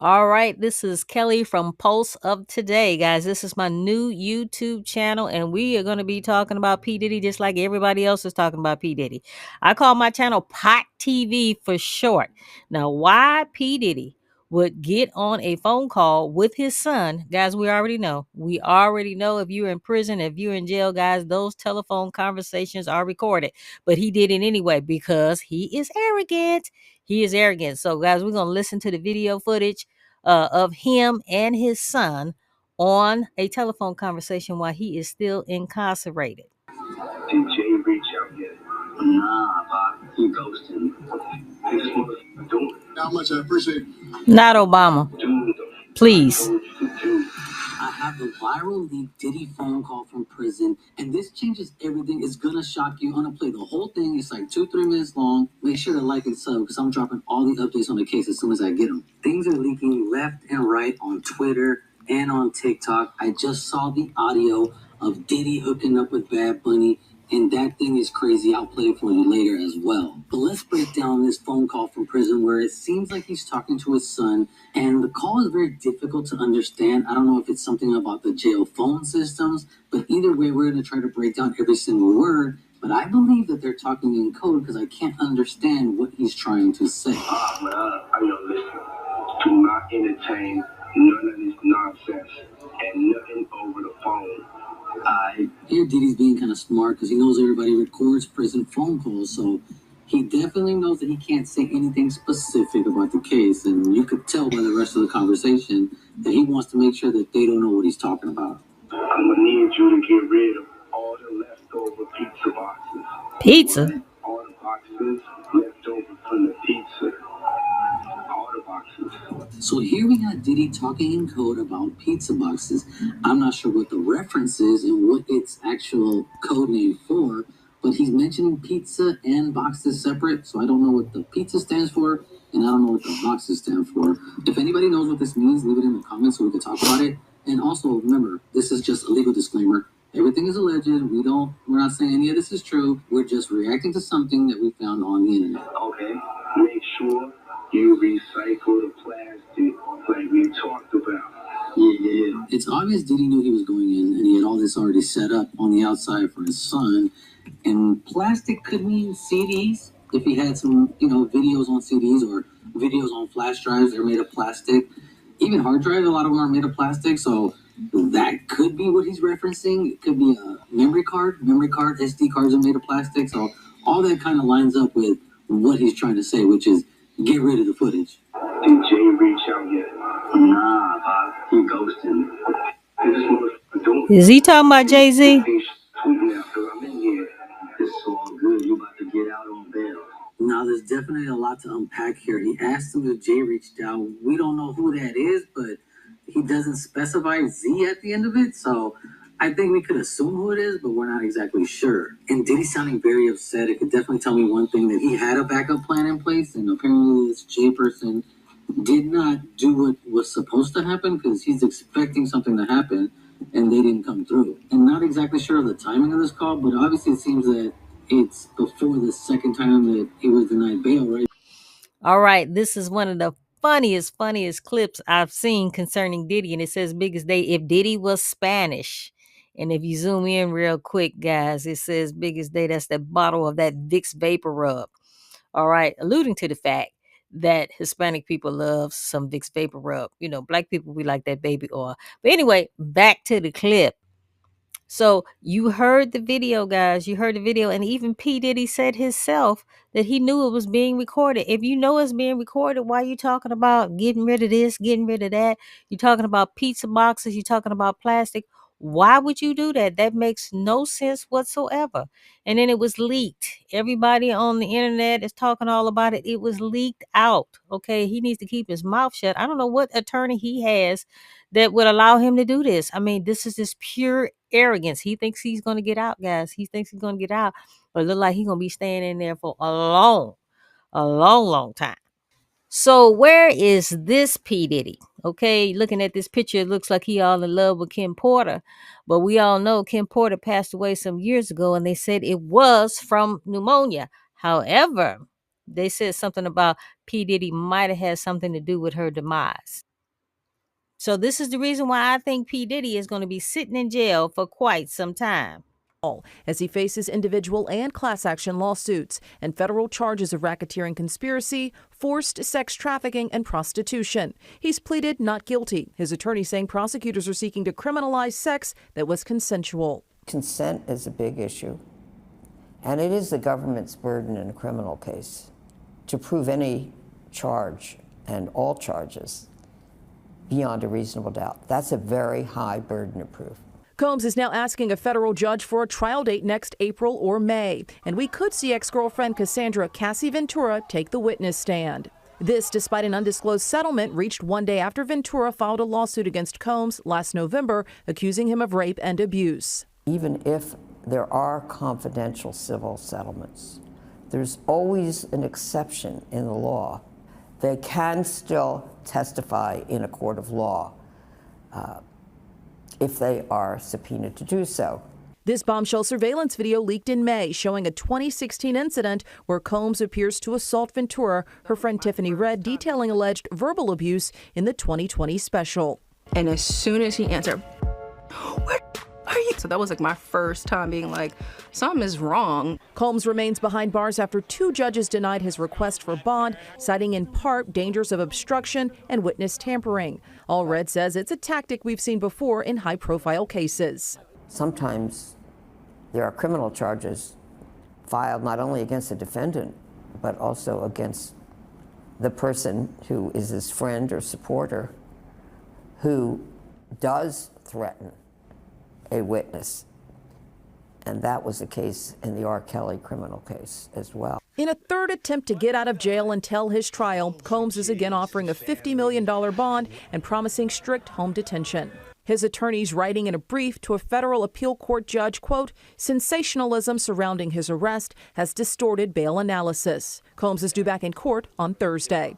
All right, this is Kelly from Pulse of Today, guys. This is my new YouTube channel, and we are going to be talking about P. Diddy just like everybody else is talking about P. Diddy. I call my channel Pot TV for short. Now, why P. Diddy would get on a phone call with his son, guys, we already know. We already know if you're in prison, if you're in jail, guys, those telephone conversations are recorded. But he did it anyway because he is arrogant. He is arrogant. So, guys, we're going to listen to the video footage of him and his son on a telephone conversation while he is still incarcerated. Did Jay reach out yet? Nah, Bob. He ghosted. How much I appreciate it. Not Obama. Please. I have the viral leaked Diddy phone call from prison, and this changes everything. It's gonna shock you. I'm gonna play the whole thing. It's like 2-3 minutes long. Make sure to like and sub because I'm dropping all the updates on the case as soon as I get them. Things are leaking left and right on Twitter and on TikTok. I just saw the audio of Diddy hooking up with Bad Bunny, and that thing is crazy. I'll play it for you later as well. But let's break down this phone call from prison where it seems like he's talking to his son, and the call is very difficult to understand. I don't know if it's something about the jail phone systems, but either way, we're going to try to break down every single word. But I believe that they're talking in code because I can't understand what he's trying to say. I know, listen. Do not entertain none of this nonsense and nothing over the phone. I hear Diddy's being kind of smart because he knows everybody records prison phone calls, so he definitely knows that he can't say anything specific about the case, and you could tell by the rest of the conversation that he wants to make sure that they don't know what he's talking about. I'm gonna need you to get rid of all the leftover pizza boxes. Pizza? All the boxes left over from the pizza. All the boxes. So here we got Diddy talking in code about pizza boxes. I'm not sure what the reference is and what its actual code name for, but he's mentioning pizza and boxes separate, so I don't know what the pizza stands for, and I don't know what the boxes stand for. If anybody knows what this means, leave it in the comments so we can talk about it. And also, remember, this is just a legal disclaimer. Everything is alleged. We're not saying any of this is true. We're just reacting to something that we found on the internet. Okay. Make sure you recycle the plastic like we talked about. Yeah. It's obvious Diddy knew he was going in, and he had all this already set up on the outside for his son. And plastic could mean CDs. If he had some, videos on CDs or videos on flash drives, they're made of plastic. Even hard drives, a lot of them are made of plastic. So that could be what he's referencing. It could be a memory card. SD cards are made of plastic. So all that kind of lines up with what he's trying to say, which is get rid of the footage. Did Jay reach out yet? Nah, Bob. He ghosted me. Is he talking about Jay-Z? I'm in here. It's all good. You about to get out on bail. Now, there's definitely a lot to unpack here. He asked him if Jay reached out. We don't know who that is, but he doesn't specify Z at the end of it, so I think we could assume who it is, but we're not exactly sure. And Diddy's sounding very upset. It could definitely tell me one thing, that he had a backup plan in place, and apparently this Jay person did not do what was supposed to happen because he's expecting something to happen and they didn't come through. And not exactly sure of the timing of this call, but obviously it seems that it's before the second time that he was denied bail, right? All right, this is one of the funniest clips I've seen concerning Diddy, and it says biggest day if Diddy was Spanish. And if you zoom in real quick, guys, it says biggest day. That's that bottle of that Vicks Vapor Rub. All right, alluding to the fact that Hispanic people love some Vicks Vapor Rub. Black people, we like that baby oil. But anyway, back to the clip. So you heard the video, guys. You heard the video, and even P. Diddy said himself that he knew it was being recorded. If you know it's being recorded, why are you talking about getting rid of this, getting rid of that? You're talking about pizza boxes, you're talking about plastic. Why would you do that? That makes no sense whatsoever. And then it was leaked. Everybody on the internet is talking all about it. It was leaked out. Okay, he needs to keep his mouth shut. I don't know what attorney he has that would allow him to do this. I mean, this is just pure arrogance. He thinks he's going to get out, guys. He thinks he's going to get out, but it look like he's going to be staying in there for a long time. So where is this P. Diddy? Okay, looking at this picture, it looks like he all in love with Kim Porter. But we all know Kim Porter passed away some years ago, and they said it was from pneumonia. However, they said something about P. Diddy might have had something to do with her demise. So this is the reason why I think P. Diddy is going to be sitting in jail for quite some time, as he faces individual and class action lawsuits and federal charges of racketeering conspiracy, forced sex trafficking, and prostitution. He's pleaded not guilty. His attorney saying prosecutors are seeking to criminalize sex that was consensual. Consent is a big issue, and it is the government's burden in a criminal case to prove any charge and all charges beyond a reasonable doubt. That's a very high burden of proof. Combs is now asking a federal judge for a trial date next April or May, and we could see ex-girlfriend Cassandra Cassie Ventura take the witness stand. This despite an undisclosed settlement reached one day after Ventura filed a lawsuit against Combs last November, accusing him of rape and abuse. Even if there are confidential civil settlements, there's always an exception in the law. They can still testify in a court of law if they are subpoenaed to do so. This bombshell surveillance video leaked in May showing a 2016 incident where Combs appears to assault Ventura, her friend Tiffany read detailing alleged verbal abuse in the 2020 special. And as soon as he answered, "Where are you?" So that was like my first time being like, something is wrong. Combs remains behind bars after two judges denied his request for bond, citing in part dangers of obstruction and witness tampering. Allred says it's a tactic we've seen before in high-profile cases. Sometimes there are criminal charges filed not only against the defendant, but also against the person who is his friend or supporter who does threaten a witness. And that was the case in the R. Kelly criminal case as well. In a third attempt to get out of jail and tell his trial, Combs is again offering a $50 million bond and promising strict home detention. His attorneys writing in a brief to a federal appeal court judge, quote, sensationalism surrounding his arrest has distorted bail analysis. Combs is due back in court on Thursday.